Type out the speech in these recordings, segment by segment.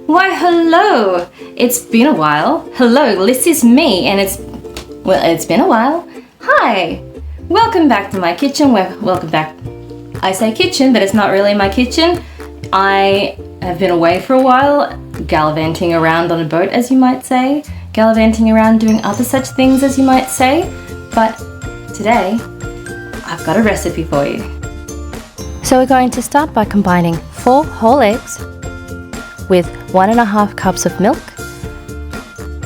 Why hello! It's been a while. Hello, this is me and it's been a while. Hi! Welcome back to my kitchen. Welcome back. I say kitchen, but it's not really my kitchen. I have been away for a while, gallivanting around on a boat, as you might say. Gallivanting around doing other such things, as you might say. But today, I've got a recipe for you. So we're going to start by combining 4 whole eggs with 1.5 cups of milk,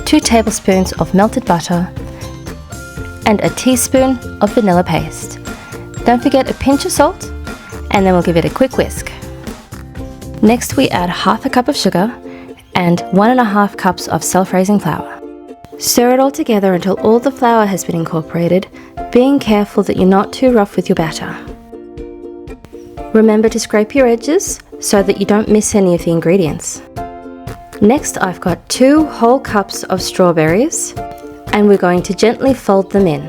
2 tablespoons of melted butter, and a teaspoon of vanilla paste. Don't forget a pinch of salt, and then we'll give it a quick whisk. Next we add half a cup of sugar and 1.5 cups of self-raising flour. Stir it all together until all the flour has been incorporated, being careful that you're not too rough with your batter. Remember to scrape your edges so that you don't miss any of the ingredients. Next I've got 2 whole cups of strawberries and we're going to gently fold them in.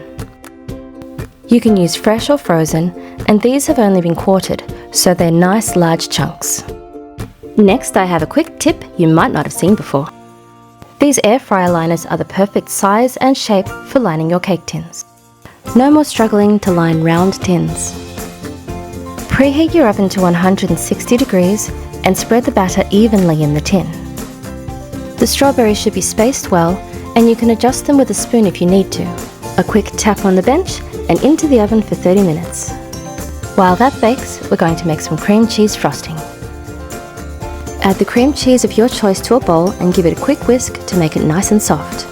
You can use fresh or frozen, and these have only been quartered, so they're nice large chunks. Next I have a quick tip you might not have seen before. These air fryer liners are the perfect size and shape for lining your cake tins. No more struggling to line round tins. Preheat your oven to 160 degrees and spread the batter evenly in the tin. The strawberries should be spaced well, and you can adjust them with a spoon if you need to. A quick tap on the bench and into the oven for 30 minutes. While that bakes, we're going to make some cream cheese frosting. Add the cream cheese of your choice to a bowl and give it a quick whisk to make it nice and soft.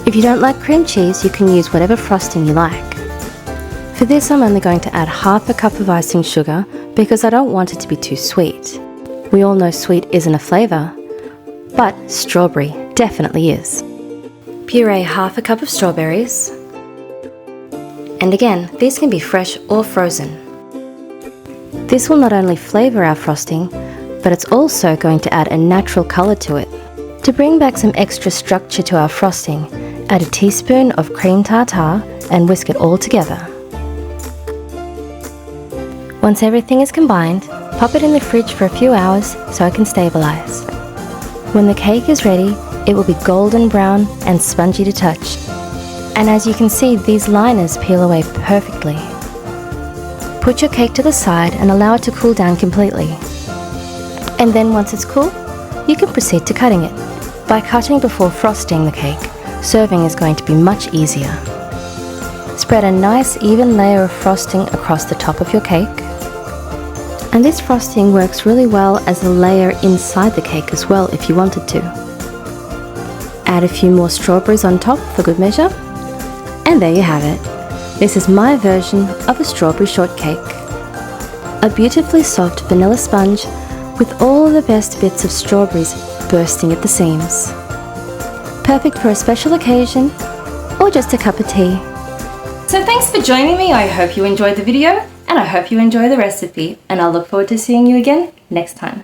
If you don't like cream cheese, you can use whatever frosting you like. For this, I'm only going to add half a cup of icing sugar because I don't want it to be too sweet. We all know sweet isn't a flavour, but strawberry definitely is. Puree half a cup of strawberries. And again, these can be fresh or frozen. This will not only flavour our frosting, but it's also going to add a natural colour to it. To bring back some extra structure to our frosting, add a teaspoon of cream tartar and whisk it all together. Once everything is combined, pop it in the fridge for a few hours so it can stabilise. When the cake is ready, it will be golden brown and spongy to touch. And as you can see, these liners peel away perfectly. Put your cake to the side and allow it to cool down completely. And then once it's cool, you can proceed to cutting it. By cutting before frosting the cake, serving is going to be much easier. Spread a nice even layer of frosting across the top of your cake. And this frosting works really well as a layer inside the cake as well if you wanted to. Add a few more strawberries on top for good measure. And there you have it. This is my version of a strawberry shortcake. A beautifully soft vanilla sponge with all the best bits of strawberries bursting at the seams. Perfect for a special occasion or just a cup of tea. So thanks for joining me. I hope you enjoyed the video and I hope you enjoy the recipe, and I'll look forward to seeing you again next time.